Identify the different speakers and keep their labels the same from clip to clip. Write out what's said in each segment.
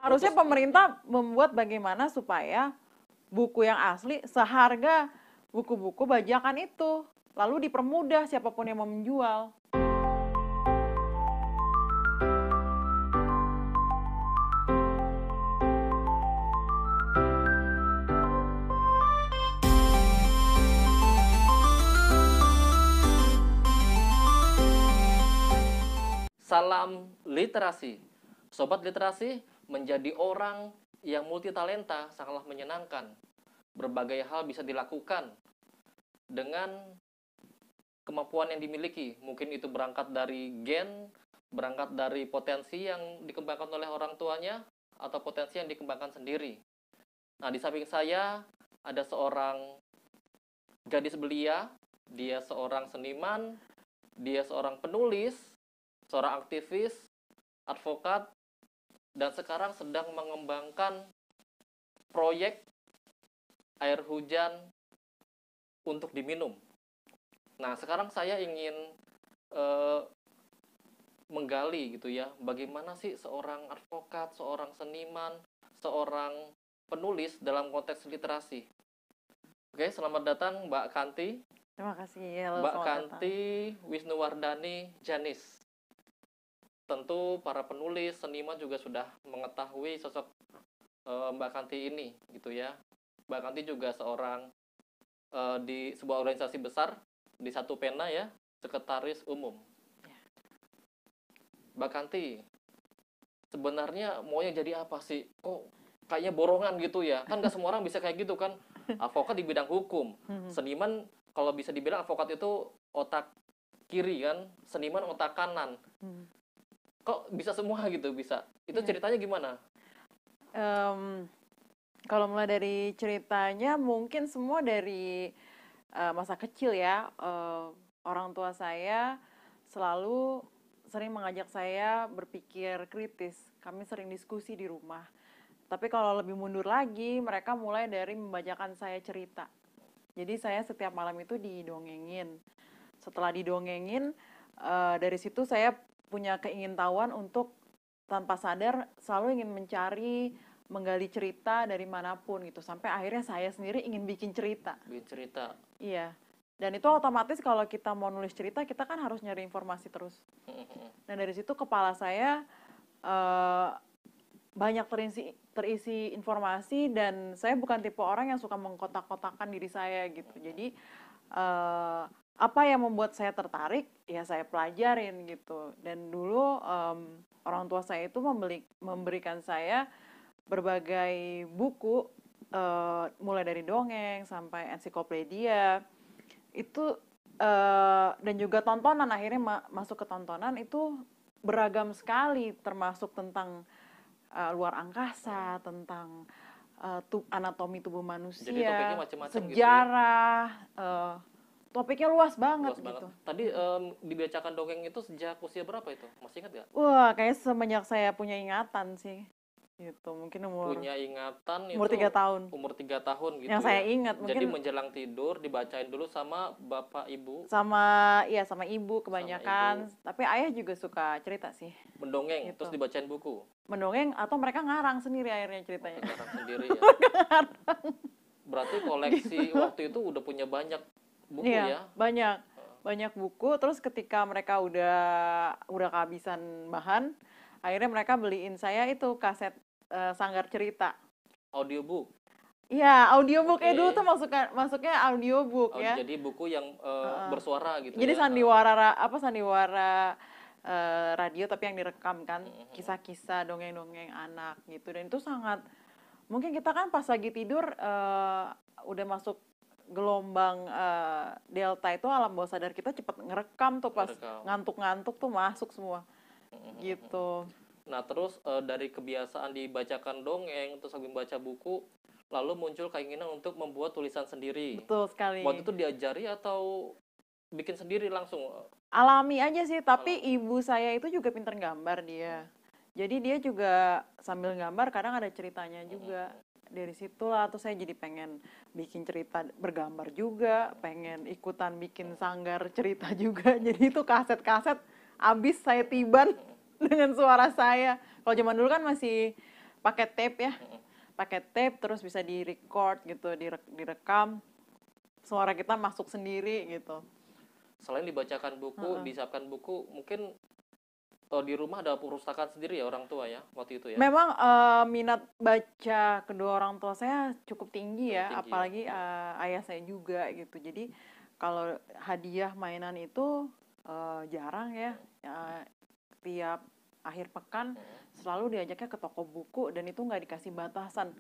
Speaker 1: Harusnya pemerintah membuat bagaimana supaya buku yang asli seharga buku-buku bajakan itu. Lalu dipermudah siapapun yang mau menjual.
Speaker 2: Salam literasi. Sobat literasi, menjadi orang yang multitalenta sangatlah menyenangkan. Berbagai hal bisa dilakukan dengan kemampuan yang dimiliki. Mungkin itu berangkat dari gen, berangkat dari potensi yang dikembangkan oleh orang tuanya, atau potensi yang dikembangkan sendiri. Nah, di samping saya ada seorang gadis belia, dia seorang seniman, dia seorang penulis, seorang aktivis, advokat, dan sekarang sedang mengembangkan proyek air hujan untuk diminum. Nah, sekarang saya ingin menggali gitu ya, bagaimana sih seorang advokat, seorang seniman, seorang penulis dalam konteks literasi. Oke, selamat datang Mbak Kanti.
Speaker 1: Terima kasih. Halo,
Speaker 2: Mbak
Speaker 1: selamat
Speaker 2: Kanti
Speaker 1: datang.
Speaker 2: Wisnuwardani Janis. Tentu para penulis, seniman juga sudah mengetahui sosok Mbak Kanti ini gitu ya. Mbak Kanti juga seorang di sebuah organisasi besar di Satu Pena ya, sekretaris umum. Mbak Kanti, sebenarnya maunya jadi apa sih? Kok kayaknya borongan gitu ya? Kan nggak semua orang bisa kayak gitu kan. Advokat di bidang hukum, seniman kalau bisa dibilang advokat itu otak kiri kan, seniman otak kanan. Kok bisa semua gitu bisa? Itu ceritanya gimana?
Speaker 1: Kalau mulai dari ceritanya mungkin semua dari masa kecil ya. Orang tua saya selalu sering mengajak saya berpikir kritis. Kami sering diskusi di rumah. Tapi kalau lebih mundur lagi, mereka mulai dari membacakan saya cerita. Jadi saya setiap malam itu didongengin. Setelah didongengin, dari situ saya punya keingintahuan untuk tanpa sadar selalu ingin mencari, menggali cerita dari manapun gitu. Sampai akhirnya saya sendiri ingin bikin cerita.
Speaker 2: Bikin cerita.
Speaker 1: Iya. Dan itu otomatis kalau kita mau nulis cerita, kita kan harus nyari informasi terus. Dan dari situ kepala saya banyak terisi informasi, dan saya bukan tipe orang yang suka mengkotak-kotakan diri saya gitu. Jadi apa yang membuat saya tertarik ya saya pelajarin gitu. Dan dulu orang tua saya itu memberikan saya berbagai buku, mulai dari dongeng sampai ensiklopedia itu, dan juga tontonan. Akhirnya masuk ke tontonan itu beragam sekali, termasuk tentang luar angkasa, tentang anatomi tubuh manusia.
Speaker 2: Jadi topiknya macam-macam
Speaker 1: sejarah gitu ya? Topiknya luas banget gitu.
Speaker 2: Tadi dibacakan dongeng itu sejak usia berapa itu? Masih ingat gak?
Speaker 1: Wah, kayak semenjak saya punya ingatan sih gitu. Mungkin
Speaker 2: punya ingatan
Speaker 1: umur
Speaker 2: itu
Speaker 1: 3 tahun.
Speaker 2: Umur 3 tahun gitu
Speaker 1: yang
Speaker 2: ya.
Speaker 1: Saya ingat mungkin.
Speaker 2: Jadi menjelang tidur dibacain dulu sama bapak ibu.
Speaker 1: Sama ibu kebanyakan.
Speaker 2: Sama ibu.
Speaker 1: Tapi ayah juga suka cerita sih.
Speaker 2: Mendongeng
Speaker 1: gitu.
Speaker 2: Terus dibacain buku.
Speaker 1: Mendongeng atau mereka ngarang sendiri akhirnya ceritanya.
Speaker 2: Ngarang sendiri ya. Berarti koleksi gitu. Waktu itu udah punya banyak buku ya?
Speaker 1: Banyak buku. Terus ketika mereka udah kehabisan bahan, akhirnya mereka beliin saya itu kaset Sanggar Cerita.
Speaker 2: Audiobook.
Speaker 1: Iya, audiobook. Dulu tuh masuknya audiobook ya.
Speaker 2: Jadi buku yang bersuara gitu.
Speaker 1: Jadi
Speaker 2: ya.
Speaker 1: sandiwara radio tapi yang direkam kan, kisah-kisah dongeng-dongeng anak gitu. Dan itu sangat, mungkin kita kan pas lagi tidur udah masuk gelombang delta itu, alam bawah sadar kita cepat ngerekam tuh, pas ngantuk-ngantuk tuh masuk semua gitu.
Speaker 2: Nah terus dari kebiasaan dibacakan dongeng, terus lagi membaca buku, lalu muncul keinginan untuk membuat tulisan sendiri.
Speaker 1: Betul sekali.
Speaker 2: Waktu itu diajari atau bikin sendiri langsung?
Speaker 1: Alami aja sih, tapi ibu saya itu juga pinter gambar dia. Jadi dia juga sambil gambar kadang ada ceritanya juga. Dari situlah tuh saya jadi pengen bikin cerita bergambar juga, pengen ikutan bikin sanggar cerita juga. Jadi itu kaset-kaset abis saya tiban dengan suara saya. Kalau zaman dulu kan masih pakai tape ya,
Speaker 2: Mm-mm.
Speaker 1: pakai tape terus bisa di-record gitu, direkam, suara kita masuk sendiri gitu.
Speaker 2: Selain dibacakan buku, disiapkan buku, mungkin di rumah ada perpustakaan sendiri ya orang tua ya waktu itu ya.
Speaker 1: Memang minat baca kedua orang tua saya cukup tinggi
Speaker 2: Cukup
Speaker 1: ya,
Speaker 2: tinggi ya.
Speaker 1: apalagi ayah saya juga gitu. Jadi kalau hadiah mainan itu jarang ya. Tiap akhir pekan selalu diajaknya ke toko buku dan itu nggak dikasih batasan.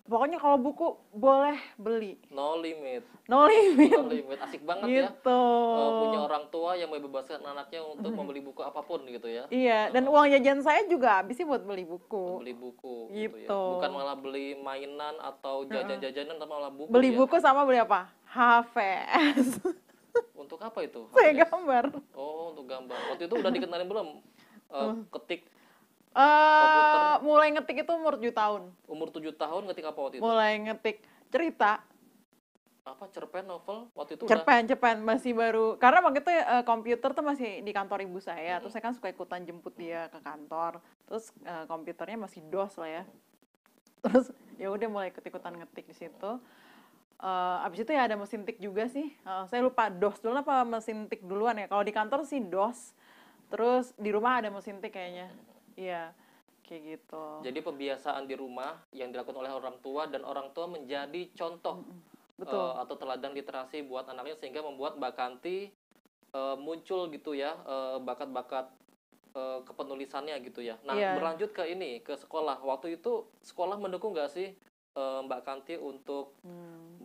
Speaker 1: Pokoknya kalau buku boleh beli,
Speaker 2: No limit.
Speaker 1: no limit
Speaker 2: No limit. Asik banget ya.
Speaker 1: gitu.
Speaker 2: Punya orang tua yang membebaskan anaknya untuk membeli buku apapun gitu ya.
Speaker 1: Iya, dan uang jajan saya juga habisnya buat beli buku.
Speaker 2: Beli buku gitu ya.
Speaker 1: Gitu.
Speaker 2: Bukan malah beli mainan atau jajan-jajanan, tapi malah buku
Speaker 1: Beli
Speaker 2: ya.
Speaker 1: buku sama beli apa? HVS.
Speaker 2: Untuk apa itu?
Speaker 1: Saya
Speaker 2: HVS?
Speaker 1: gambar.
Speaker 2: Oh, untuk gambar. Waktu itu udah dikenalin belum? Ketik
Speaker 1: Mulai ngetik itu umur 7 tahun.
Speaker 2: umur 7 tahun ketik apa waktu itu?
Speaker 1: Mulai ngetik cerita.
Speaker 2: Apa cerpen, novel? Waktu itu udah
Speaker 1: Cerpen masih baru. Karena waktu itu komputer tuh masih di kantor ibu saya. Terus saya kan suka ikutan jemput dia ke kantor. Terus komputernya masih DOS lah ya. Terus ya udah mulai ikut-ikutan ngetik di situ. Abis itu ya ada mesin tik juga sih. Saya lupa DOS dulu apa mesin tik duluan ya. Kalau di kantor sih DOS. Terus di rumah ada mesin tik kayaknya. Iya, kayak gitu.
Speaker 2: jadi pembiasaan di rumah yang dilakukan oleh orang tua dan orang tua menjadi contoh
Speaker 1: Betul.
Speaker 2: atau teladan literasi buat anaknya sehingga membuat Mbak Kanti muncul gitu ya bakat-bakat kepenulisannya gitu ya. Nah,
Speaker 1: Iya.
Speaker 2: berlanjut ke ini, ke sekolah. Waktu itu sekolah mendukung nggak sih Mbak Kanti untuk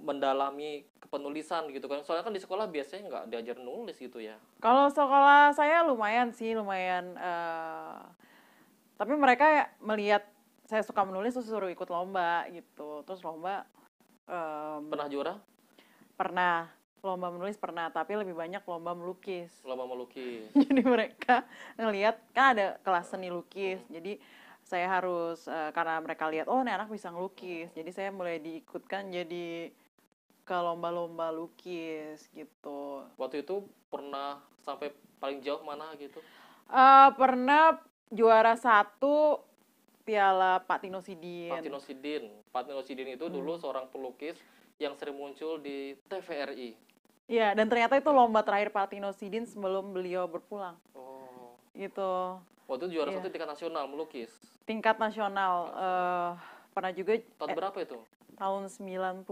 Speaker 2: mendalami kepenulisan gitu kan? Soalnya kan di sekolah biasanya nggak diajar nulis gitu ya.
Speaker 1: Kalau sekolah saya lumayan sih, lumayan. Tapi mereka melihat saya suka menulis terus suruh ikut lomba gitu. Terus lomba
Speaker 2: Pernah juara?
Speaker 1: pernah, lomba menulis pernah, tapi lebih banyak lomba melukis.
Speaker 2: Lomba melukis.
Speaker 1: Jadi mereka ngelihat kan ada kelas seni lukis. Jadi saya harus karena mereka lihat oh ini anak bisa ngelukis. Jadi saya mulai diikutkan jadi ke lomba-lomba lukis gitu.
Speaker 2: Waktu itu pernah sampai paling jauh mana gitu?
Speaker 1: Pernah juara 1 Piala Pak Tino Sidin.
Speaker 2: Pak Tino Sidin itu dulu seorang pelukis yang sering muncul di TVRI.
Speaker 1: Iya, dan ternyata itu lomba terakhir Pak Tino Sidin sebelum beliau berpulang.
Speaker 2: Oh.
Speaker 1: Gitu.
Speaker 2: Waktu itu juara 1 tingkat nasional melukis.
Speaker 1: Tingkat nasional. Pernah juga
Speaker 2: Tahun berapa itu?
Speaker 1: tahun 90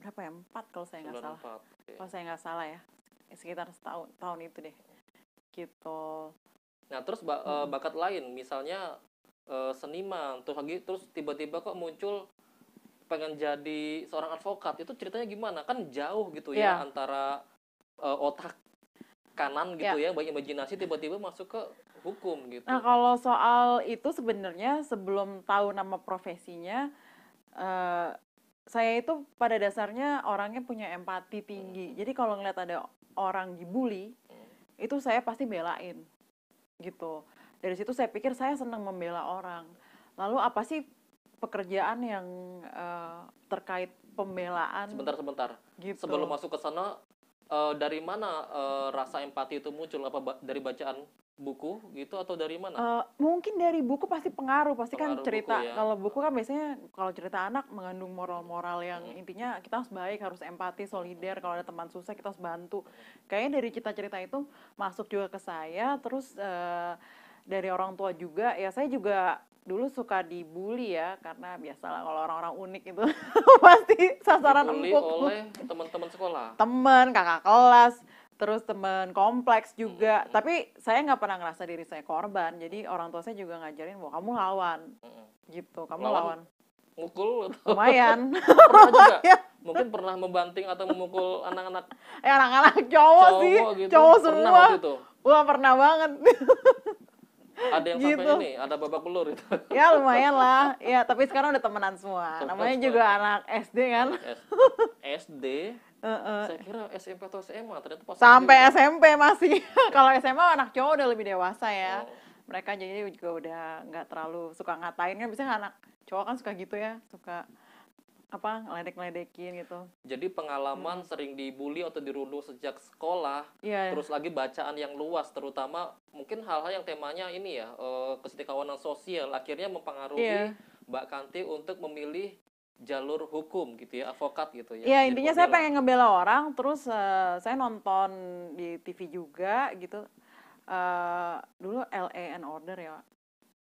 Speaker 1: berapa ya? 4 kalau saya nggak salah.
Speaker 2: 94. Okay.
Speaker 1: Kalau saya nggak salah ya. Sekitar tahun itu deh. Gitu.
Speaker 2: Nah, terus bakat lain misalnya seniman, terus tiba-tiba kok muncul pengen jadi seorang advokat. Itu ceritanya gimana? Kan jauh gitu ya antara otak kanan gitu ya, banyak imajinasi tiba-tiba masuk ke hukum gitu.
Speaker 1: Nah, kalau soal itu sebenarnya sebelum tahu nama profesinya saya itu pada dasarnya orangnya punya empati tinggi. Jadi kalau ngeliat ada orang dibully, itu saya pasti belain. Gitu. Dari situ saya pikir saya senang membela orang. Lalu apa sih pekerjaan yang terkait pembelaan?
Speaker 2: Sebentar.
Speaker 1: Gitu.
Speaker 2: Sebelum masuk ke sana, dari mana rasa empati itu muncul? Apa dari bacaan buku gitu atau dari mana?
Speaker 1: Mungkin dari buku pasti pengaruh. Pasti kan
Speaker 2: Pengaruh
Speaker 1: cerita.
Speaker 2: buku ya.
Speaker 1: Kalau buku kan biasanya kalau cerita anak mengandung moral-moral yang intinya kita harus baik, harus empati, solider. Kalau ada teman susah kita harus bantu. Kayaknya dari cerita-cerita itu masuk juga ke saya. Terus dari orang tua juga, ya saya juga dulu suka dibully ya, karena biasalah kalau orang-orang unik itu pasti sasaran
Speaker 2: Dibully
Speaker 1: empuk.
Speaker 2: oleh teman-teman sekolah.
Speaker 1: Temen, kakak kelas, terus temen kompleks juga. Tapi saya nggak pernah ngerasa diri saya korban, jadi orang tua saya juga ngajarin bahwa kamu lawan, gitu, kamu lawan.
Speaker 2: Mukul atau
Speaker 1: Lumayan.
Speaker 2: pernah juga? Mungkin pernah membanting atau memukul anak-anak
Speaker 1: Anak-anak cowok sih,
Speaker 2: gitu.
Speaker 1: cowok
Speaker 2: Pernah
Speaker 1: semua.
Speaker 2: waktu itu?
Speaker 1: Wah, pernah banget.
Speaker 2: Ada yang
Speaker 1: Gitu.
Speaker 2: sampai ini, ada babak belur itu.
Speaker 1: Ya lumayan lah. Ya, tapi sekarang udah temenan semua.
Speaker 2: Temenan
Speaker 1: Namanya
Speaker 2: semua.
Speaker 1: juga anak SD kan.
Speaker 2: SD, saya kira SMP atau SMA, ternyata pas
Speaker 1: Sampai
Speaker 2: SD.
Speaker 1: SMP masih. Kalau SMA anak cowok udah lebih dewasa ya. Mereka jadi juga udah nggak terlalu suka ngatain kan. Biasanya anak cowok kan suka gitu ya, suka apa ngeledek-ngeledekin gitu.
Speaker 2: Jadi pengalaman sering dibully atau dirundung sejak sekolah,
Speaker 1: Iya.
Speaker 2: terus lagi bacaan yang luas, terutama mungkin hal-hal yang temanya ini ya, kesetikawanan sosial akhirnya mempengaruhi
Speaker 1: Iya.
Speaker 2: Mbak Kanti untuk memilih jalur hukum gitu ya, advokat gitu ya,
Speaker 1: Iya,
Speaker 2: jadi
Speaker 1: intinya saya
Speaker 2: pembela.
Speaker 1: pengen ngebela orang, terus saya nonton di TV juga gitu. Dulu L.A. and Order ya,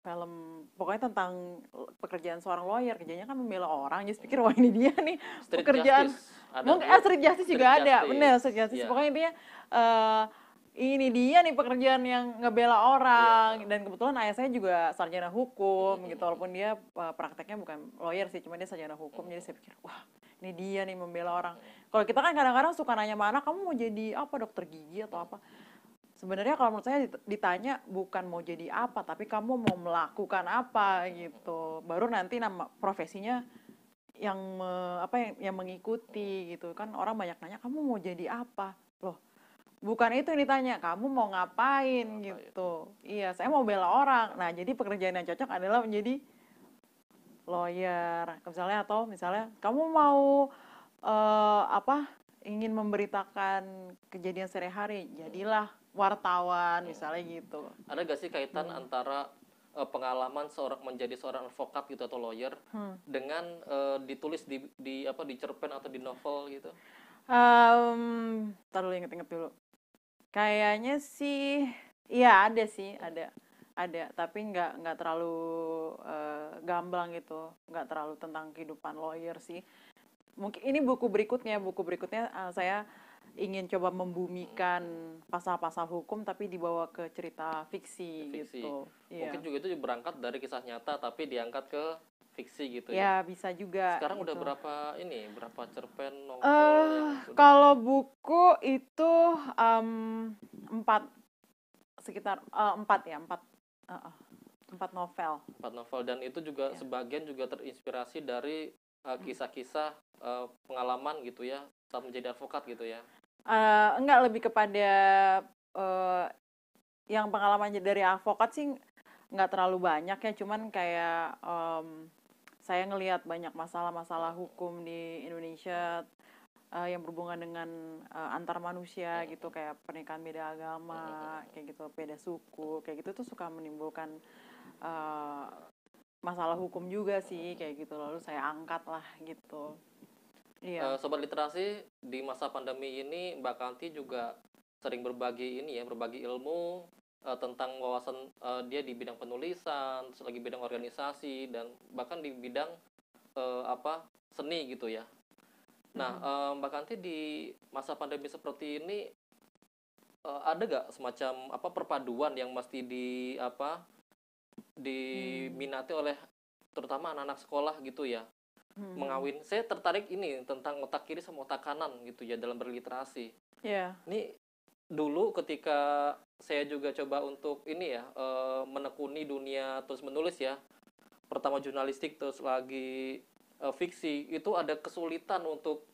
Speaker 1: film pokoknya tentang pekerjaan seorang lawyer, kerjanya kan membela orang. Jadi saya pikir wah ini dia nih
Speaker 2: Street
Speaker 1: pekerjaan.
Speaker 2: Justice ada
Speaker 1: Mungkin
Speaker 2: tuh,
Speaker 1: Street Justice
Speaker 2: Street
Speaker 1: juga ada, bener
Speaker 2: Justice,
Speaker 1: Street Justice.
Speaker 2: ya,
Speaker 1: Pokoknya intinya eh ini dia nih pekerjaan yang ngebela
Speaker 2: iya,
Speaker 1: orang, dan kebetulan ayah saya juga sarjana hukum gitu,
Speaker 2: mm.
Speaker 1: walaupun dia prakteknya bukan lawyer sih, cuma dia sarjana hukum. Jadi saya pikir wah ini dia nih membela orang. Kalau kita kan kadang-kadang suka nanya mana kamu mau jadi apa, dokter gigi atau apa. Sebenarnya kalau menurut saya ditanya bukan mau jadi apa, tapi kamu mau melakukan apa gitu. Baru nanti nama profesinya yang yang mengikuti gitu kan. Orang banyak nanya kamu mau jadi apa, loh bukan itu yang ditanya, kamu mau ngapain gitu. Iya, saya mau bela orang. Nah jadi pekerjaan yang cocok adalah menjadi lawyer misalnya, atau misalnya kamu mau ingin memberitakan kejadian sehari-hari, jadilah wartawan misalnya gitu.
Speaker 2: Ada gak sih kaitan antara pengalaman menjadi seorang advokat gitu atau lawyer dengan ditulis di cerpen atau di novel gitu?
Speaker 1: Ntar dulu, inget-inget dulu. Kayaknya sih, iya ada sih, ada, tapi nggak terlalu gamblang gitu, nggak terlalu tentang kehidupan lawyer sih. Mungkin ini buku berikutnya saya ingin coba membumikan pasal-pasal hukum tapi dibawa ke cerita fiksi,
Speaker 2: Fiksi.
Speaker 1: gitu.
Speaker 2: Mungkin
Speaker 1: Iya.
Speaker 2: juga itu berangkat dari kisah nyata tapi diangkat ke fiksi gitu
Speaker 1: Ya
Speaker 2: ya.
Speaker 1: bisa juga.
Speaker 2: Sekarang udah
Speaker 1: gitu.
Speaker 2: berapa cerpen novel yang sudah?
Speaker 1: Kalau buku itu sekitar 4 novel.
Speaker 2: 4 novel, dan itu juga
Speaker 1: Ya.
Speaker 2: sebagian juga terinspirasi dari kisah-kisah pengalaman gitu ya saat menjadi advokat gitu ya.
Speaker 1: Enggak, lebih kepada yang pengalaman dari advokat sih nggak terlalu banyak ya, cuman kayak saya ngelihat banyak masalah-masalah hukum di Indonesia yang berhubungan dengan antar manusia gitu, kayak pernikahan beda agama, kayak gitu, beda suku, kayak gitu tuh suka menimbulkan masalah hukum juga sih, kayak gitu. Lalu saya angkat lah gitu. Iya.
Speaker 2: Sobat literasi, di masa pandemi ini Mbak Kanti juga sering berbagi berbagi ilmu tentang wawasan dia di bidang penulisan, terus lagi bidang organisasi, dan bahkan di bidang seni gitu ya. Nah, Mbak Kanti di masa pandemi seperti ini ada gak semacam perpaduan yang mesti diminati oleh terutama anak-anak sekolah gitu ya? Mengawin, saya tertarik ini tentang otak kiri sama otak kanan gitu ya dalam berliterasi.
Speaker 1: Iya.
Speaker 2: Ini dulu ketika saya juga coba untuk ini ya menekuni dunia terus menulis ya, pertama jurnalistik terus lagi fiksi, itu ada kesulitan untuk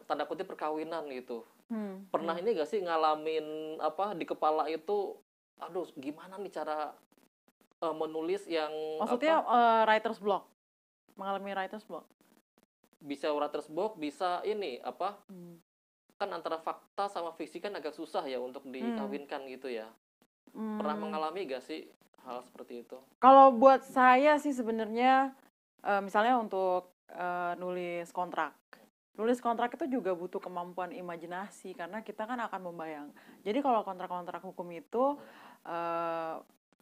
Speaker 2: tanda kutip perkawinan gitu. Pernah ini gak sih ngalamin di kepala itu, aduh gimana nih cara menulis yang
Speaker 1: Maksudnya writer's block, mengalami writer's block.
Speaker 2: bisa writer's block, bisa ini kan antara fakta sama fiksi kan agak susah ya untuk dikawinkan gitu ya. Pernah mengalami gak sih hal seperti itu?
Speaker 1: Kalau buat saya sih sebenarnya misalnya untuk nulis kontrak itu juga butuh kemampuan imajinasi, karena kita kan akan membayang. Jadi kalau kontrak-kontrak hukum itu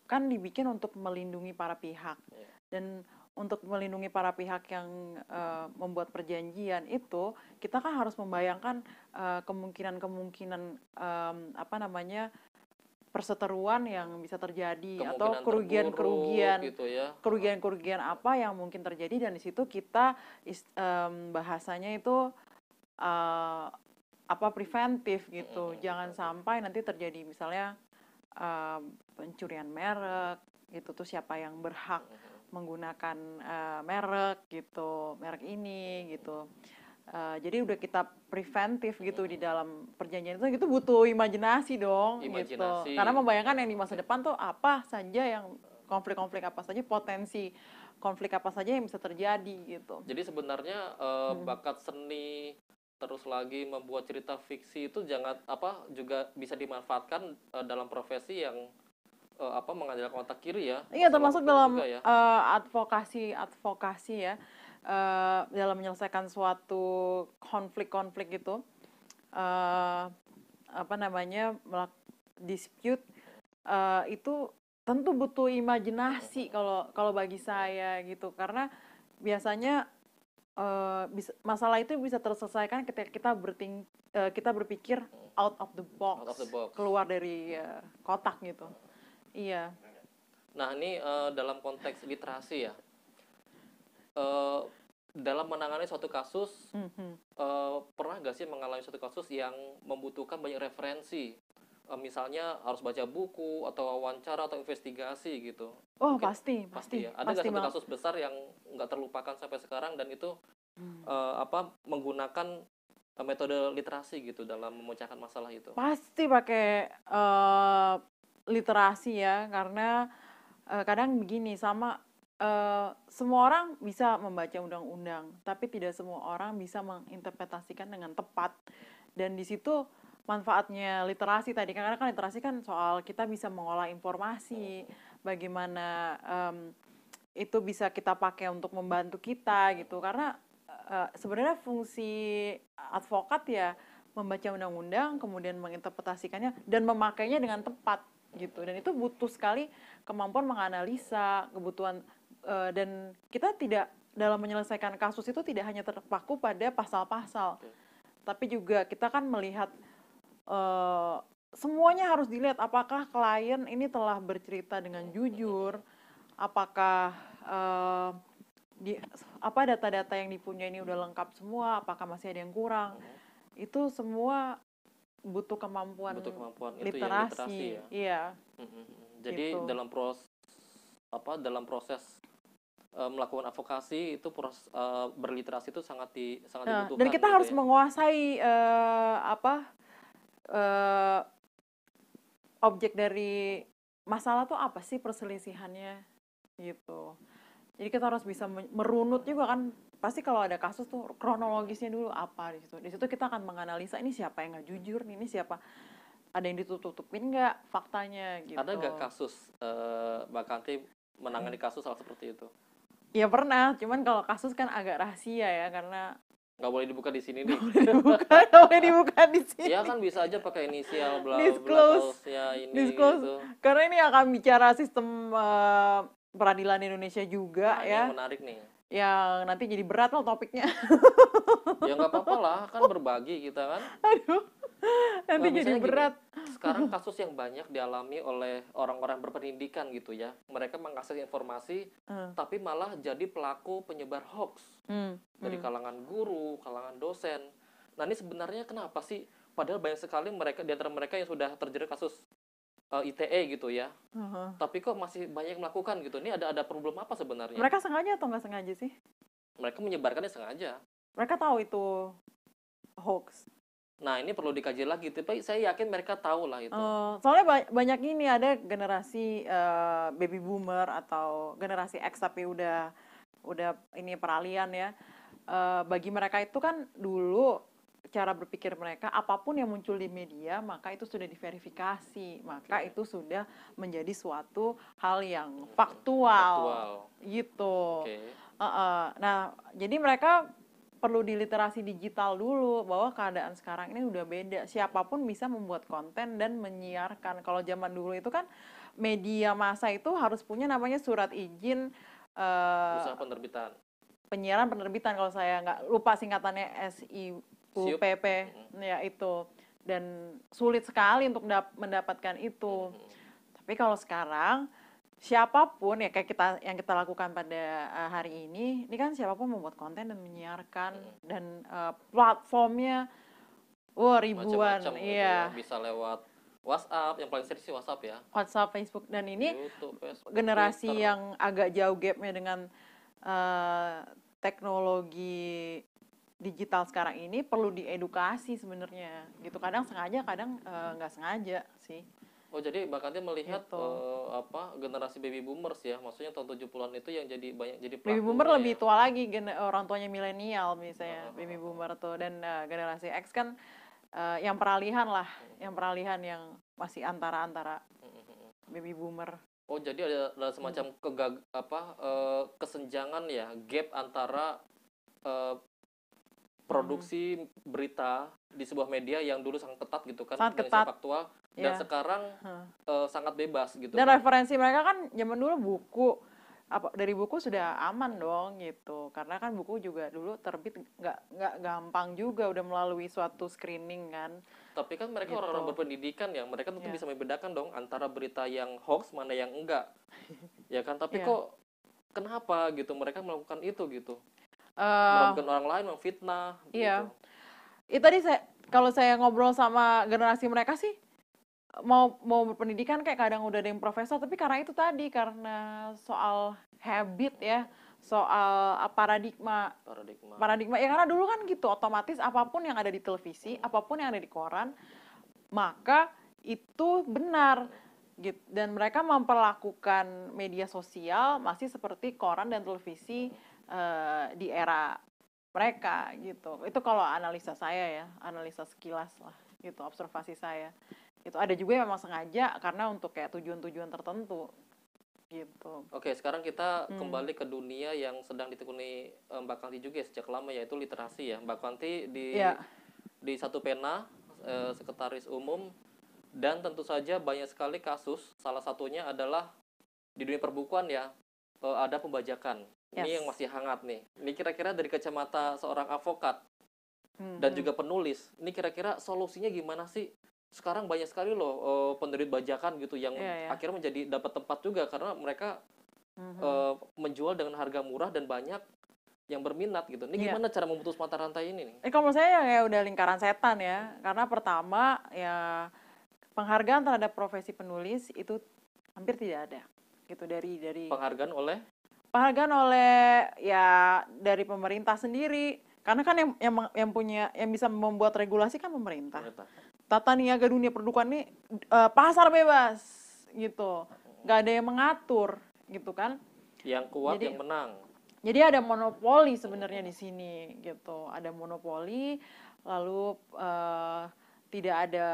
Speaker 1: kan dibikin untuk melindungi para pihak, dan untuk melindungi para pihak yang membuat perjanjian itu, kita kan harus membayangkan kemungkinan-kemungkinan perseteruan yang bisa terjadi, atau kerugian-kerugian
Speaker 2: gitu ya.
Speaker 1: kerugian-kerugian apa yang mungkin terjadi, dan di situ kita bahasanya itu preventif gitu. Jangan sampai nanti terjadi misalnya pencurian merek gitu, tuh siapa yang berhak menggunakan merek gitu, merek ini gitu. Jadi udah kita preventif gitu di dalam perjanjian itu, butuh imajinasi dong. Gitu. Karena membayangkan yang di masa depan tuh apa saja, yang konflik-konflik apa saja, potensi konflik apa saja yang bisa terjadi gitu.
Speaker 2: Jadi sebenarnya bakat seni terus lagi membuat cerita fiksi itu juga bisa dimanfaatkan dalam profesi yang mengandalkan otak kiri ya,
Speaker 1: Iya,
Speaker 2: masalah
Speaker 1: termasuk
Speaker 2: waktu
Speaker 1: dalam
Speaker 2: juga ya.
Speaker 1: advokasi ya, dalam menyelesaikan suatu konflik-konflik gitu, eh, apa namanya, dispute, itu tentu butuh imajinasi kalau kalau bagi saya gitu, karena biasanya masalah itu bisa terselesaikan ketika kita berpikir out of the
Speaker 2: Out of the
Speaker 1: box,
Speaker 2: box.
Speaker 1: keluar dari kotak gitu. Iya.
Speaker 2: Nah, ini dalam konteks literasi ya. Eh, dalam menangani suatu kasus, pernah nggak sih mengalami suatu kasus yang membutuhkan banyak referensi? Misalnya harus baca buku atau wawancara atau investigasi gitu.
Speaker 1: Oh,
Speaker 2: Mungkin
Speaker 1: pasti
Speaker 2: ya. Ada nggak
Speaker 1: pasti
Speaker 2: satu
Speaker 1: banget.
Speaker 2: kasus besar yang nggak terlupakan sampai sekarang dan itu menggunakan metode literasi gitu dalam memecahkan masalah itu?
Speaker 1: Pasti pakai literasi ya, karena kadang begini, semua orang bisa membaca undang-undang, tapi tidak semua orang bisa menginterpretasikan dengan tepat. Dan di situ manfaatnya literasi tadi, karena kan literasi kan soal kita bisa mengolah informasi, bagaimana itu bisa kita pakai untuk membantu kita gitu. Karena sebenarnya fungsi advokat ya membaca undang-undang, kemudian menginterpretasikannya dan memakainya dengan tepat gitu. Dan itu butuh sekali kemampuan menganalisa kebutuhan, dan kita tidak dalam menyelesaikan kasus itu tidak hanya terpaku pada pasal-pasal, tapi juga kita kan melihat semuanya harus dilihat, apakah klien ini telah bercerita dengan jujur, apakah apa data-data yang dipunyai ini udah lengkap semua, apakah masih ada yang kurang. Itu semua butuh kemampuan
Speaker 2: Itu ya literasi
Speaker 1: literasi.
Speaker 2: ya.
Speaker 1: Iya,
Speaker 2: Jadi
Speaker 1: gitu.
Speaker 2: dalam proses melakukan advokasi itu berliterasi itu sangat
Speaker 1: Nah, dan
Speaker 2: dibutuhkan
Speaker 1: kita
Speaker 2: gitu
Speaker 1: harus
Speaker 2: ya.
Speaker 1: menguasai eh, objek dari masalah tuh apa sih, perselisihannya gitu. Jadi kita harus bisa merunut juga kan. Pasti kalau ada kasus tuh kronologisnya dulu apa di situ. Di situ kita akan menganalisa ini siapa yang nggak jujur, ini siapa, ada yang ditutup-tutupin nggak faktanya
Speaker 2: Ada nggak
Speaker 1: gitu.
Speaker 2: kasus Mbak Kanti menangani kasus hal seperti itu?
Speaker 1: Ya pernah, cuman kalau kasus kan agak rahasia ya, karena
Speaker 2: Nggak boleh dibuka di sini
Speaker 1: nggak
Speaker 2: nih.
Speaker 1: boleh dibuka, nggak boleh dibuka di
Speaker 2: Ya
Speaker 1: sini.
Speaker 2: kan bisa aja pakai inisial bla bla
Speaker 1: Disclose,
Speaker 2: kaosnya ini
Speaker 1: disclose.
Speaker 2: gitu.
Speaker 1: Karena ini akan bicara sistem peradilan Indonesia juga
Speaker 2: Nah, ini yang
Speaker 1: ya,
Speaker 2: menarik nih.
Speaker 1: yang nanti jadi berat loh topiknya.
Speaker 2: Ya nggak apa-apa lah, kan berbagi kita kan.
Speaker 1: Aduh, nanti jadi
Speaker 2: Misalnya gini,
Speaker 1: berat.
Speaker 2: sekarang kasus yang banyak dialami oleh orang-orang berpendidikan gitu ya. Mereka mengakses informasi, tapi malah jadi pelaku penyebar hoax dari kalangan guru, kalangan dosen. Nah ini sebenarnya kenapa sih? Padahal banyak sekali mereka di antara mereka yang sudah terjerat kasus ITE gitu ya. Tapi kok masih banyak melakukan gitu? Ini ada problem apa sebenarnya?
Speaker 1: Mereka sengaja atau nggak sengaja sih?
Speaker 2: Mereka menyebarkannya sengaja.
Speaker 1: Mereka tahu itu hoax.
Speaker 2: Nah ini perlu dikaji lagi, tapi saya yakin mereka tahu lah itu.
Speaker 1: Soalnya banyak ini, ada generasi baby boomer atau generasi X tapi udah ini peralihan ya. Bagi mereka itu kan dulu cara berpikir mereka, apapun yang muncul di media maka itu sudah diverifikasi, maka itu sudah menjadi suatu hal yang faktual. Gitu. Nah, jadi mereka perlu diliterasi digital dulu, bahwa keadaan sekarang ini udah beda. Siapapun bisa membuat konten dan menyiarkan. Kalau zaman dulu itu kan media massa itu harus punya namanya surat izin
Speaker 2: Usaha penerbitan.
Speaker 1: penyiaran penerbitan, kalau saya nggak lupa singkatannya SIUPP ya itu. Dan sulit sekali untuk mendapatkan itu. Tapi kalau sekarang siapapun ya, kayak kita lakukan pada hari ini kan siapapun membuat konten dan menyiarkan, dan platformnya ribuan.
Speaker 2: Macam-macam gitu
Speaker 1: Iya.
Speaker 2: ya. Bisa lewat WhatsApp, yang paling sering sih WhatsApp ya.
Speaker 1: WhatsApp, Facebook, dan ini
Speaker 2: YouTube, Facebook,
Speaker 1: generasi
Speaker 2: Twitter.
Speaker 1: yang agak jauh gapnya dengan teknologi digital sekarang ini perlu diedukasi sebenarnya gitu. Kadang sengaja, kadang nggak sengaja sih.
Speaker 2: Oh jadi Mbak Kanti melihat
Speaker 1: Gitu.
Speaker 2: generasi baby boomers ya, maksudnya tahun 70-an itu yang jadi banyak jadi
Speaker 1: Baby
Speaker 2: pelakunya
Speaker 1: boomer lebih
Speaker 2: ya.
Speaker 1: tua lagi, orang tuanya milenial misalnya, baby boomer tuh, dan generasi X kan yang peralihan lah, yang peralihan yang masih antara-antara. baby boomer.
Speaker 2: Oh, jadi ada semacam kesenjangan ya, gap antara eh, produksi berita di sebuah media yang dulu sangat ketat gitu kan,
Speaker 1: Sangat
Speaker 2: dengan
Speaker 1: ketat,
Speaker 2: faktual, dan
Speaker 1: ya.
Speaker 2: sekarang sangat bebas gitu
Speaker 1: Dan
Speaker 2: kan.
Speaker 1: referensi mereka kan zaman dulu buku, dari buku sudah aman dong gitu, karena kan buku juga dulu terbit nggak gampang juga, udah melalui suatu screening kan.
Speaker 2: Tapi kan mereka orang-orang
Speaker 1: Gitu.
Speaker 2: berpendidikan ya, mereka tentu
Speaker 1: Ya.
Speaker 2: bisa membedakan dong antara berita yang hoax mana yang enggak, ya kan? Tapi
Speaker 1: Ya.
Speaker 2: kok kenapa gitu mereka melakukan itu gitu,
Speaker 1: Eh,
Speaker 2: merugikan orang lain, memfitnah
Speaker 1: iya.
Speaker 2: gitu.
Speaker 1: Itu tadi kalau saya ngobrol sama generasi mereka sih, mau berpendidikan kayak kadang udah ada yang profesor, tapi karena itu tadi, karena soal habit ya, soal paradigma ya, karena dulu kan gitu, otomatis apapun yang ada di televisi, apapun yang ada di koran, maka itu benar gitu. Dan mereka memperlakukan media sosial masih seperti koran dan televisi di era mereka gitu. Itu kalau analisa saya ya, analisa sekilas lah gitu, observasi saya. Itu ada juga yang memang sengaja karena untuk kayak tujuan-tujuan tertentu gitu.
Speaker 2: Oke, sekarang kita kembali ke dunia yang sedang ditekuni Mbak Kanti juga ya, sejak lama, yaitu literasi ya. Mbak Kanti di Satu Pena, sekretaris umum, dan tentu saja banyak sekali kasus. Salah satunya adalah di dunia perbukuan ya, ada pembajakan. Ini yang masih hangat nih. Ini kira-kira dari kacamata seorang advokat dan juga penulis, ini kira-kira solusinya gimana sih? Sekarang banyak sekali loh penerbit bajakan gitu yang akhirnya menjadi dapat tempat juga karena mereka menjual dengan harga murah dan banyak yang berminat gitu. Ini gimana cara memutus mata rantai ini nih?
Speaker 1: Kalau menurut saya ya udah lingkaran setan ya. Karena pertama ya, penghargaan terhadap profesi penulis itu hampir tidak ada gitu, dari
Speaker 2: penghargaan oleh
Speaker 1: ya dari pemerintah sendiri. Karena kan yang punya, yang bisa membuat regulasi kan pemerintah. Tata niaga dunia perbukuan ini pasar bebas gitu, nggak ada yang mengatur gitu kan.
Speaker 2: Yang kuat yang menang.
Speaker 1: Jadi ada monopoli sebenarnya di sini gitu, ada monopoli, lalu tidak ada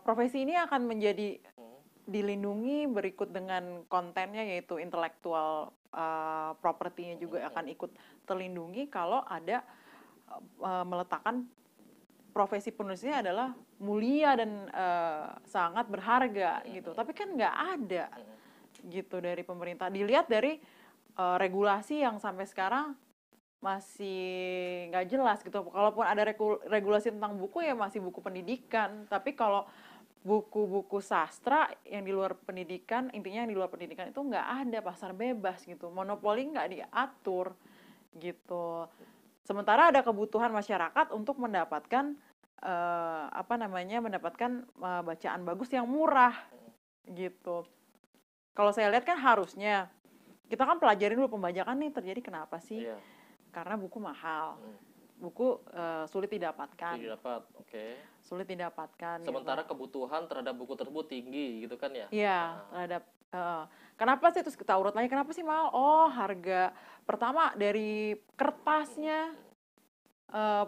Speaker 1: profesi ini akan menjadi dilindungi berikut dengan kontennya, yaitu intelektual propertinya juga akan ikut terlindungi kalau ada meletakkan profesi penulisnya adalah mulia dan sangat berharga gitu. Tapi kan nggak ada gitu dari pemerintah. Dilihat dari regulasi yang sampai sekarang masih nggak jelas gitu. Kalaupun ada regulasi tentang buku ya masih buku pendidikan. Tapi kalau buku-buku sastra yang di luar pendidikan, intinya yang di luar pendidikan itu nggak ada, pasar bebas gitu. Monopoli nggak diatur gitu. Sementara ada kebutuhan masyarakat untuk mendapatkan mendapatkan bacaan bagus yang murah gitu. Kalau saya lihat kan harusnya kita kan pelajarin dulu pembajakan nih terjadi kenapa sih? Karena buku mahal. Buku sulit didapatkan. Sulit didapatkan.
Speaker 2: Sementara kebutuhan terhadap buku tersebut tinggi gitu kan ya?
Speaker 1: Iya, terhadap kenapa sih, terus kita urut lagi kenapa sih mahal? Oh, harga pertama dari kertasnya,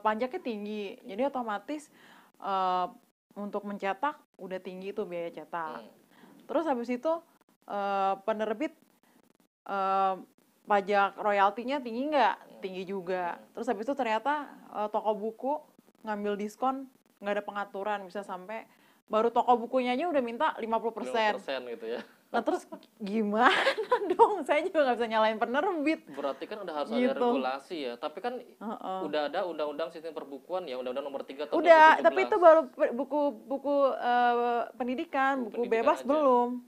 Speaker 1: pajaknya tinggi, jadi otomatis untuk mencetak udah tinggi tuh biaya cetak. Terus habis itu penerbit pajak royaltinya tinggi nggak? Tinggi juga. Terus habis itu ternyata toko buku ngambil diskon, nggak ada pengaturan, bisa sampai baru toko bukunya aja udah minta 50%.
Speaker 2: 50% gitu ya.
Speaker 1: Nah terus gimana dong? Saya juga nggak bisa nyalain penerbit.
Speaker 2: Berarti kan harus ada regulasi ya. Tapi kan udah ada undang-undang sistem perbukuan ya, undang-undang nomor 3 tahun 2017.
Speaker 1: Udah, tapi itu baru buku pendidikan, buku bebas aja. Belum.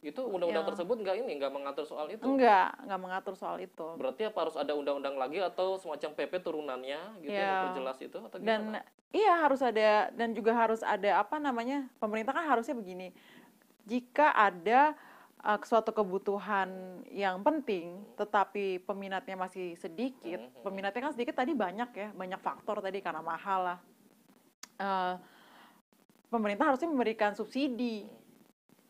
Speaker 2: Itu undang-undang tersebut nggak mengatur soal itu?
Speaker 1: Nggak mengatur soal itu.
Speaker 2: Berarti apa, harus ada undang-undang lagi atau semacam PP turunannya gitu yang memperjelas itu atau gimana?
Speaker 1: Dan iya harus ada, dan juga harus ada pemerintah kan harusnya begini. Jika ada suatu kebutuhan yang penting tetapi peminatnya masih sedikit, peminatnya kan sedikit tadi banyak ya, banyak faktor tadi karena mahal lah. Pemerintah harusnya memberikan subsidi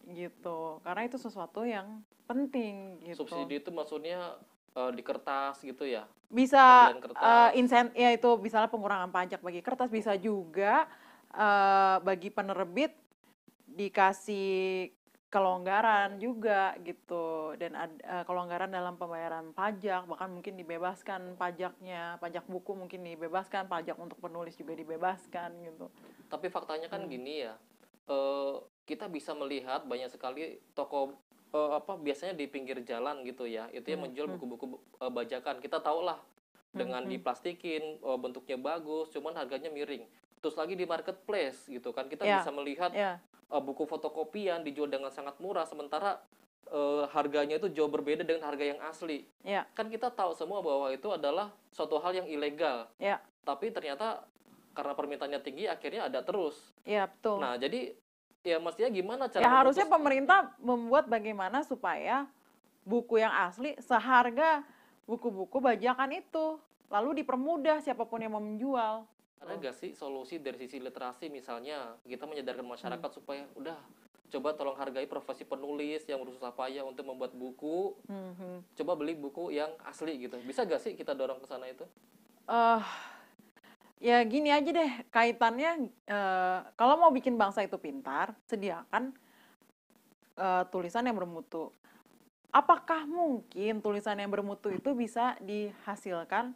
Speaker 1: gitu, karena itu sesuatu yang penting gitu.
Speaker 2: Subsidi itu maksudnya di kertas gitu ya?
Speaker 1: Bisa ya itu misalnya pengurangan pajak bagi kertas, bisa juga bagi penerbit dikasih kelonggaran juga gitu, dan kelonggaran dalam pembayaran pajak, bahkan mungkin dibebaskan pajaknya, pajak buku mungkin dibebaskan, pajak untuk penulis juga dibebaskan gitu.
Speaker 2: Tapi faktanya kan gini ya, kita bisa melihat banyak sekali toko biasanya di pinggir jalan gitu ya, itu yang menjual buku-buku bajakan. Kita tahu lah dengan diplastikin, bentuknya bagus, cuman harganya miring. Terus lagi di marketplace gitu kan, kita
Speaker 1: Ya,
Speaker 2: bisa melihat
Speaker 1: ya,
Speaker 2: buku fotokopian dijual dengan sangat murah, sementara harganya itu jauh berbeda dengan harga yang asli.
Speaker 1: ya,
Speaker 2: Kan kita tahu semua bahwa itu adalah suatu hal yang ilegal,
Speaker 1: ya,
Speaker 2: tapi ternyata karena permintaannya tinggi akhirnya ada terus.
Speaker 1: ya, betul.
Speaker 2: Nah, jadi ya mestinya gimana
Speaker 1: Ya
Speaker 2: cara
Speaker 1: harusnya
Speaker 2: memutus.
Speaker 1: pemerintah membuat bagaimana supaya buku yang asli seharga buku-buku bajakan itu, lalu dipermudah siapapun yang mau menjual.
Speaker 2: Ada gak sih solusi dari sisi literasi, misalnya kita menyadarkan
Speaker 1: Hmm.
Speaker 2: masyarakat supaya udah coba tolong hargai profesi penulis yang bersusah payah untuk membuat buku,
Speaker 1: Hmm.
Speaker 2: coba beli buku yang asli gitu. Bisa gak sih kita dorong ke sana itu?
Speaker 1: Eh, ya gini aja deh, kaitannya kalau mau bikin bangsa itu pintar, sediakan tulisan yang bermutu. Apakah mungkin tulisan yang bermutu itu bisa dihasilkan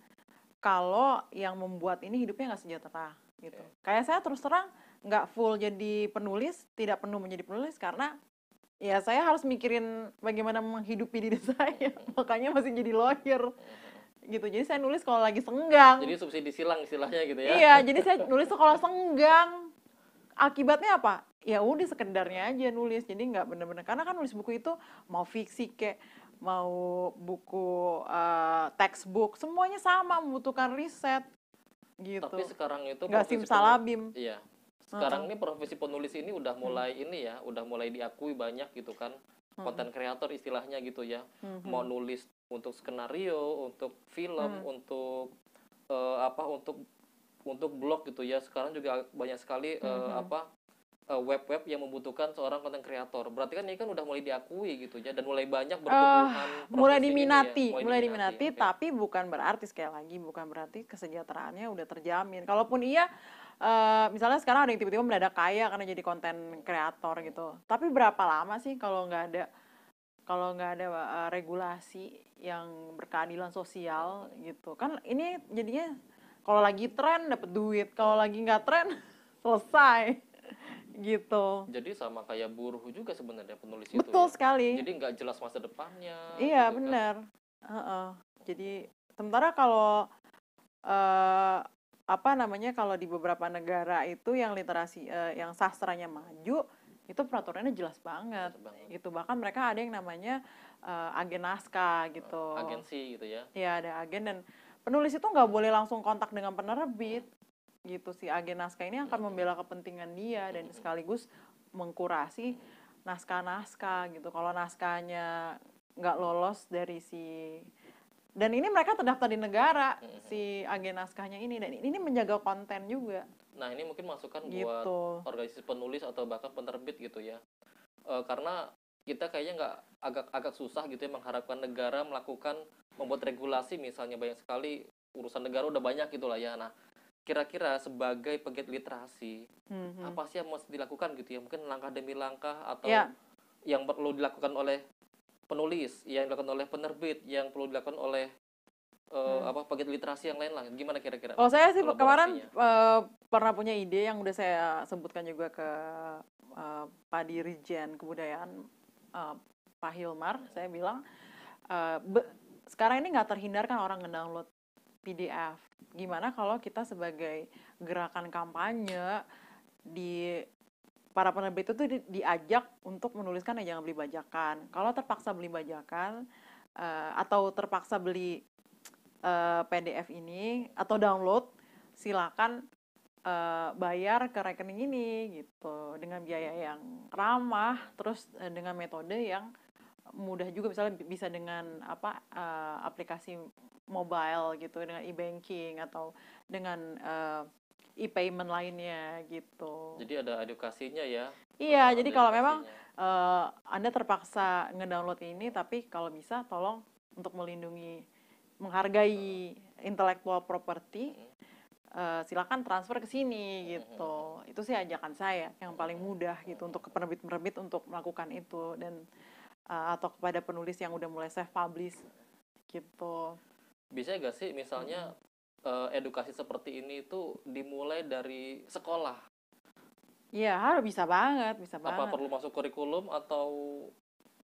Speaker 1: kalau yang membuat ini hidupnya nggak sejahtera gitu? Kayak saya terus terang nggak full jadi penulis, tidak penuh menjadi penulis karena ya saya harus mikirin bagaimana menghidupi diri saya, makanya masih jadi lawyer gitu. Jadi saya nulis kalau lagi
Speaker 2: Jadi
Speaker 1: senggang.
Speaker 2: subsidi silang istilahnya gitu ya.
Speaker 1: Iya, jadi saya nulis tuh kalau senggang. Akibatnya apa? Ya udah sekedarnya aja nulis. Jadi nggak bener-bener, karena kan nulis buku itu mau fiksi kayak mau buku textbook, semuanya sama membutuhkan riset
Speaker 2: Tapi
Speaker 1: gitu.
Speaker 2: sekarang itu
Speaker 1: Nggak simsalabim.
Speaker 2: iya.
Speaker 1: Heeh.
Speaker 2: Sekarang ini profesi penulis ini udah mulai ini ya, udah mulai diakui banyak gitu kan. Konten kreator istilahnya gitu ya. Mau nulis untuk skenario, untuk film, untuk untuk blog gitu ya. Sekarang juga banyak sekali web-web yang membutuhkan seorang konten kreator. Berarti kan ini kan udah mulai diakui gitu ya, dan mulai banyak bertumbuhan
Speaker 1: Mulai
Speaker 2: profesi ini ya,
Speaker 1: diminati,
Speaker 2: Oke.
Speaker 1: tapi bukan berarti, sekali lagi bukan berarti kesejahteraannya udah terjamin. Kalaupun iya, misalnya sekarang ada yang tiba-tiba mendadak kaya karena jadi konten kreator gitu. Tapi berapa lama sih kalau nggak ada regulasi yang berkeadilan sosial gitu? Kan ini jadinya kalau lagi tren dapat duit, kalau lagi nggak tren selesai gitu.
Speaker 2: Jadi sama kayak buruh juga sebenarnya penulis itu
Speaker 1: Betul
Speaker 2: ya.
Speaker 1: sekali.
Speaker 2: Jadi nggak jelas masa depannya
Speaker 1: Iya,
Speaker 2: gitu kan.
Speaker 1: benar. Heeh. Jadi sementara kalau apa namanya, kalau di beberapa negara itu yang literasi yang sastranya maju, itu peraturannya jelas banget
Speaker 2: Jelas banget.
Speaker 1: gitu. Bahkan mereka ada yang namanya agen naskah gitu.
Speaker 2: Agensi gitu ya.
Speaker 1: Ya ada agen, dan penulis itu nggak boleh langsung kontak dengan penerbit gitu. Si agen naskah ini akan membela kepentingan dia dan sekaligus mengkurasi naskah-naskah gitu. Kalau naskahnya nggak lolos dari dan ini mereka terdaftar di negara, si agen naskahnya ini, dan ini menjaga konten juga
Speaker 2: Nah, ini mungkin masukan buat
Speaker 1: gitu.
Speaker 2: organisasi penulis atau bahkan penerbit gitu ya. Karena kita kayaknya nggak agak susah gitu ya mengharapkan negara membuat regulasi, misalnya banyak sekali urusan negara udah banyak gitu lah ya. Nah, kira-kira sebagai pegiat literasi, apa sih yang mesti dilakukan gitu ya? Mungkin langkah demi langkah, atau
Speaker 1: Ya,
Speaker 2: yang perlu dilakukan oleh penulis, yang dilakukan oleh penerbit, yang perlu dilakukan oleh pegiat literasi yang lain lah. Gimana kira-kira
Speaker 1: kalau saya sih kemarin
Speaker 2: kolaborasinya?
Speaker 1: pernah punya ide yang udah saya sebutkan juga ke Pak Dirjen Kebudayaan, Pak Hilmar. Saya bilang sekarang ini nggak terhindarkan orang ngedownload PDF. Gimana kalau kita sebagai gerakan kampanye di para penerbit itu diajak untuk menuliskan ya jangan beli bajakan. Kalau terpaksa beli bajakan atau terpaksa beli PDF ini atau download, silakan bayar ke rekening ini gitu, dengan biaya yang ramah, terus dengan metode yang mudah juga, misalnya bisa dengan aplikasi mobile gitu, dengan e-banking atau dengan e-payment lainnya gitu.
Speaker 2: Jadi ada edukasinya ya.
Speaker 1: Iya,
Speaker 2: Ada
Speaker 1: jadi kalau memang
Speaker 2: edukasinya.
Speaker 1: Anda terpaksa ngedownload ini, tapi kalau bisa tolong untuk menghargai intellectual property, silakan transfer ke sini gitu. Itu sih ajakan saya yang paling mudah gitu untuk ke penerbit-penerbit untuk melakukan itu, dan atau kepada penulis yang udah mulai self publish gitu.
Speaker 2: Bisa gak sih misalnya edukasi seperti ini itu dimulai dari sekolah?
Speaker 1: Iya, harus bisa banget, bisa
Speaker 2: Apa
Speaker 1: banget.
Speaker 2: perlu masuk kurikulum atau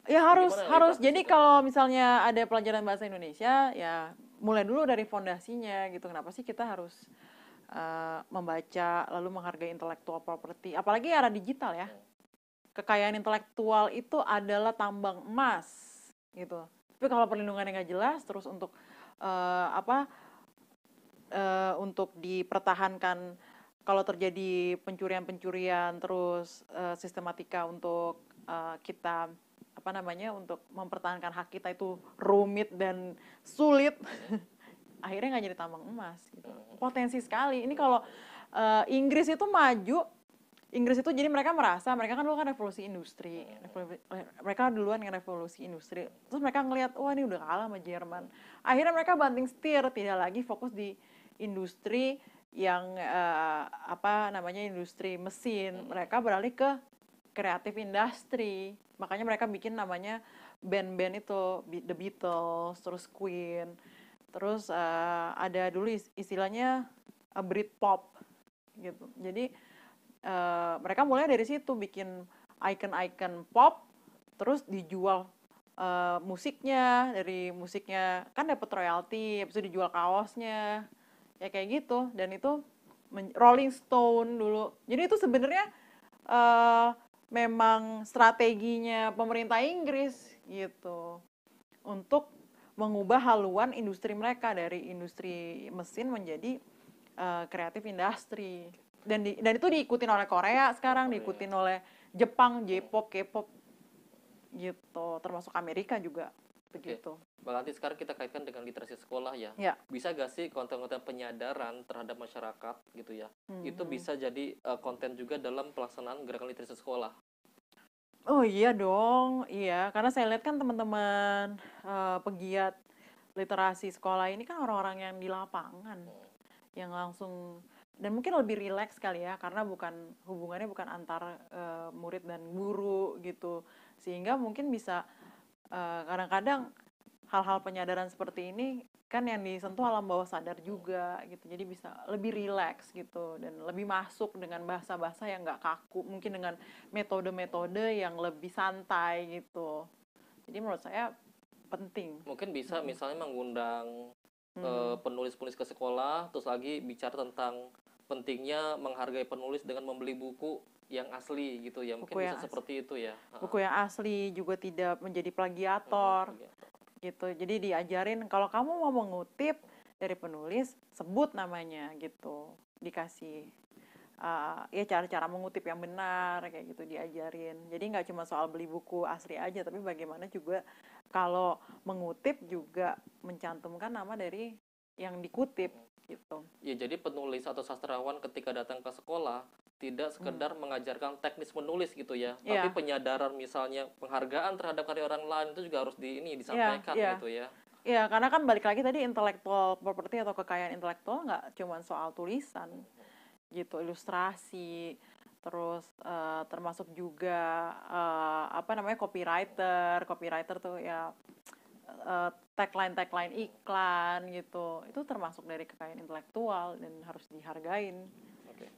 Speaker 1: Ya harus
Speaker 2: bagaimana yang
Speaker 1: harus.
Speaker 2: praktis
Speaker 1: Jadi
Speaker 2: itu?
Speaker 1: kalau misalnya ada pelajaran bahasa Indonesia, ya mulai dulu dari fondasinya gitu. Kenapa sih kita harus membaca lalu menghargai intellectual property? Apalagi era digital ya. Kekayaan intelektual itu adalah tambang emas gitu. Tapi kalau perlindungannya nggak jelas, terus untuk untuk dipertahankan kalau terjadi pencurian-pencurian, terus sistematika untuk kita untuk mempertahankan hak kita itu rumit dan sulit, akhirnya nggak jadi tambang emas gitu. Potensi sekali. Ini kalau Inggris itu maju, Inggris itu jadi mereka kan dulu kan revolusi industri, mereka duluan yang revolusi industri, terus mereka ngelihat wah ini udah kalah sama Jerman, akhirnya mereka banting setir, tidak lagi fokus di industri yang industri mesin, mereka beralih ke kreatif industri, makanya mereka bikin namanya band-band itu The Beatles, terus Queen, terus ada dulu istilahnya Britpop gitu. Jadi mereka mulai dari situ bikin icon-icon pop, terus dijual musiknya, dari musiknya kan dapat royalti, habis itu dijual kaosnya, ya kayak gitu. Dan itu Rolling Stone dulu. Jadi itu sebenarnya memang strateginya pemerintah Inggris gitu untuk mengubah haluan industri mereka dari industri mesin menjadi kreatif industri. Dan itu diikutin oleh Korea sekarang, diikutin oleh Jepang, J-pop, K-pop gitu, termasuk Amerika juga begitu.
Speaker 2: Berarti sekarang kita kaitkan dengan literasi sekolah ya. Bisa gak sih konten-konten penyadaran terhadap masyarakat gitu ya, itu bisa jadi konten juga dalam pelaksanaan gerakan literasi sekolah?
Speaker 1: Oh iya dong, iya, karena saya lihat kan teman-teman pegiat literasi sekolah ini kan orang-orang yang di lapangan, yang langsung, dan mungkin lebih rileks kali ya, karena hubungannya bukan antar murid dan guru gitu, sehingga mungkin bisa kadang-kadang hal-hal penyadaran seperti ini kan yang disentuh alam bawah sadar juga gitu, jadi bisa lebih rileks gitu dan lebih masuk dengan bahasa-bahasa yang nggak kaku, mungkin dengan metode-metode yang lebih santai gitu. Jadi menurut saya penting.
Speaker 2: Mungkin bisa misalnya mengundang penulis-penulis ke sekolah, terus lagi bicara tentang pentingnya menghargai penulis dengan membeli buku yang asli gitu ya, mungkin bisa seperti itu ya.
Speaker 1: Buku yang asli juga tidak menjadi plagiator gitu. Jadi diajarin kalau kamu mau mengutip dari penulis, sebut namanya gitu, dikasih ya cara-cara mengutip yang benar kayak gitu diajarin. Jadi nggak cuma soal beli buku asli aja, tapi bagaimana juga kalau mengutip juga mencantumkan nama dari yang dikutip gitu.
Speaker 2: Ya, jadi penulis atau sastrawan ketika datang ke sekolah tidak sekedar mengajarkan teknis menulis gitu ya, tapi penyadaran misalnya penghargaan terhadap karya orang lain itu juga harus disampaikan gitu ya.
Speaker 1: Iya, karena kan balik lagi tadi intellectual property atau kekayaan intelektual nggak cuma soal tulisan gitu, ilustrasi, terus termasuk juga copywriter tuh ya, tagline iklan gitu, itu termasuk dari kekayaan intelektual dan harus dihargain.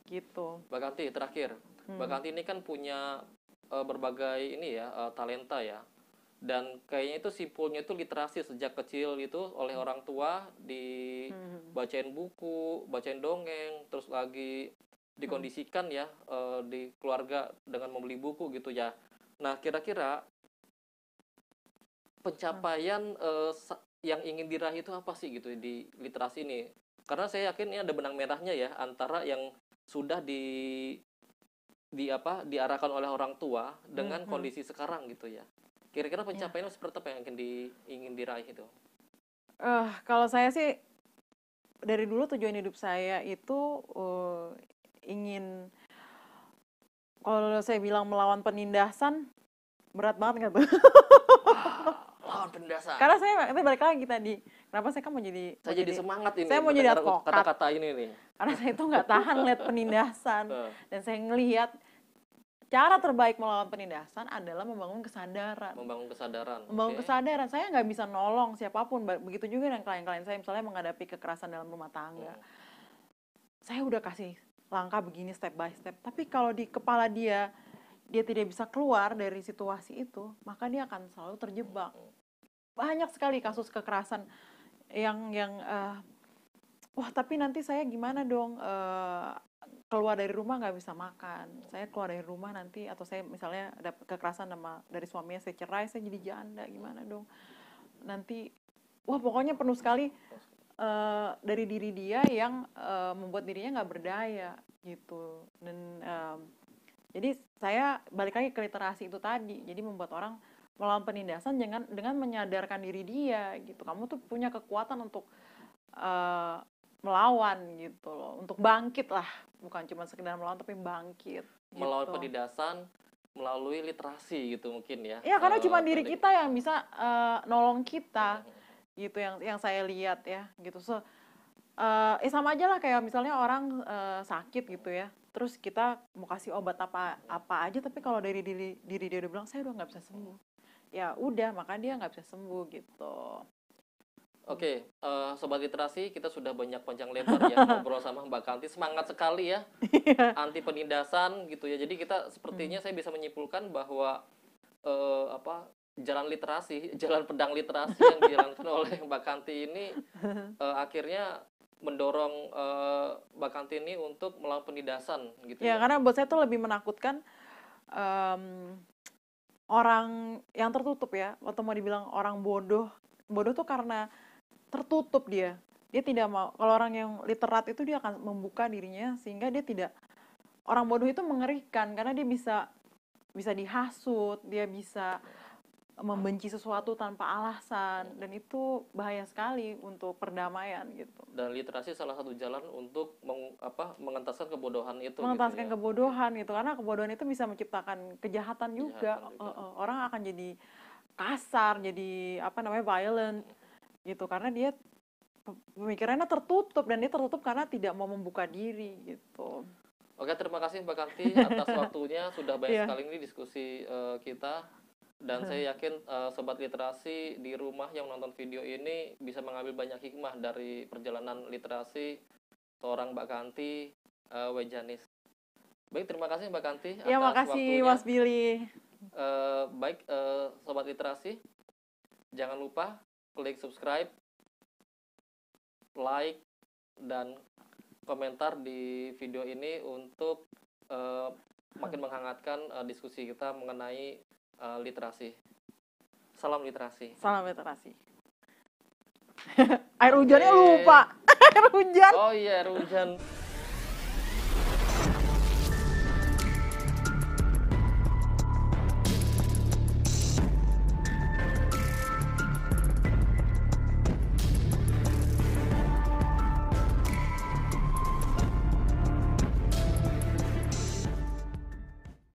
Speaker 1: Gitu.
Speaker 2: Mbak Kanti terakhir, Mbak Kanti ini kan punya berbagai talenta ya, dan kayaknya itu simpulnya itu literasi sejak kecil itu oleh orang tua, dibacain buku, bacain dongeng, terus lagi dikondisikan ya di keluarga dengan membeli buku gitu ya. Nah, kira-kira pencapaian yang ingin diraih itu apa sih gitu di literasi ini? Karena saya yakin ini ada benang merahnya ya antara yang sudah diarahkan oleh orang tua dengan kondisi sekarang gitu ya. Kira-kira pencapaian seperti apa yang ingin diraih itu?
Speaker 1: Kalau saya sih dari dulu tujuan hidup saya itu ingin, kalau saya bilang melawan penindasan, berat banget nggak tuh?
Speaker 2: penindasan.
Speaker 1: Karena saya itu balik lagi tadi. Kenapa saya kan mau jadi
Speaker 2: Saya jadi semangat ini.
Speaker 1: saya mau jadi
Speaker 2: mendengar
Speaker 1: advokat.
Speaker 2: kata-kata ini nih.
Speaker 1: Karena saya itu nggak tahan lihat penindasan. Dan saya ngelihat cara terbaik melawan penindasan adalah membangun kesadaran.
Speaker 2: Membangun kesadaran.
Speaker 1: Membangun
Speaker 2: Oke.
Speaker 1: kesadaran. Saya nggak bisa nolong siapapun. Begitu juga dengan klien-klien saya misalnya menghadapi kekerasan dalam rumah tangga. Saya udah kasih langkah begini step by step. Tapi kalau di kepala dia tidak bisa keluar dari situasi itu, maka dia akan selalu terjebak. Banyak sekali kasus kekerasan yang wah tapi nanti saya gimana dong, keluar dari rumah nggak bisa makan, saya keluar dari rumah nanti, atau saya misalnya ada kekerasan dari suaminya, saya cerai, saya jadi janda, gimana dong nanti. Wah pokoknya penuh sekali dari diri dia yang membuat dirinya nggak berdaya gitu. Dan jadi saya balik lagi ke literasi itu tadi, jadi membuat orang melawan penindasan dengan menyadarkan diri dia gitu. Kamu tuh punya kekuatan untuk melawan gitu loh, untuk bangkit lah, bukan cuma sekedar melawan tapi bangkit gitu.
Speaker 2: Melawan penindasan melalui literasi gitu mungkin ya.
Speaker 1: Iya, karena cuma diri kita yang bisa nolong kita gitu, yang saya lihat ya gitu. Sama aja lah kayak misalnya orang sakit gitu ya, terus kita mau kasih obat apa aja, tapi kalau dari diri dia udah bilang saya udah nggak bisa sembuh, ya udah, maka dia nggak bisa sembuh gitu.
Speaker 2: Oke, Sobat Literasi, kita sudah banyak panjang lebar ya ngobrol sama Mbak Kanti. Semangat sekali ya, anti penindasan gitu ya. Jadi kita sepertinya saya bisa menyimpulkan bahwa jalan literasi, jalan pedang literasi yang dijalankan oleh Mbak Kanti ini akhirnya mendorong Mbak Kanti ini untuk melawan penindasan gitu
Speaker 1: ya. Karena buat saya tuh lebih menakutkan orang yang tertutup ya. Waktu mau dibilang orang bodoh tuh karena tertutup dia tidak mau. Kalau orang yang literat itu dia akan membuka dirinya, sehingga dia tidak. Orang bodoh itu mengerikan karena dia bisa dihasut, dia bisa membenci sesuatu tanpa alasan, dan itu bahaya sekali untuk perdamaian gitu.
Speaker 2: Dan literasi salah satu jalan untuk mengentaskan kebodohan itu.
Speaker 1: Mengentaskan kebodohan gitu, karena kebodohan itu bisa menciptakan kejahatan juga. Orang akan jadi kasar, jadi violent gitu, karena dia pemikirannya tertutup, dan dia tertutup karena tidak mau membuka diri gitu.
Speaker 2: Oke, terima kasih Mbak Kanti atas waktunya. Sudah banyak sekali ini diskusi kita, dan saya yakin Sobat Literasi di rumah yang nonton video ini bisa mengambil banyak hikmah dari perjalanan literasi seorang Mbak Kanti Wejanis. Baik, terima kasih Mbak Kanti atas
Speaker 1: ya, makasih waktunya. Mas Billy.
Speaker 2: Baik, Sobat Literasi, jangan lupa klik subscribe, like, dan komentar di video ini untuk makin menghangatkan diskusi kita mengenai literasi. Salam literasi.
Speaker 1: Salam literasi. Air hujannya lupa. Air hujan.
Speaker 2: Oh iya, air hujan.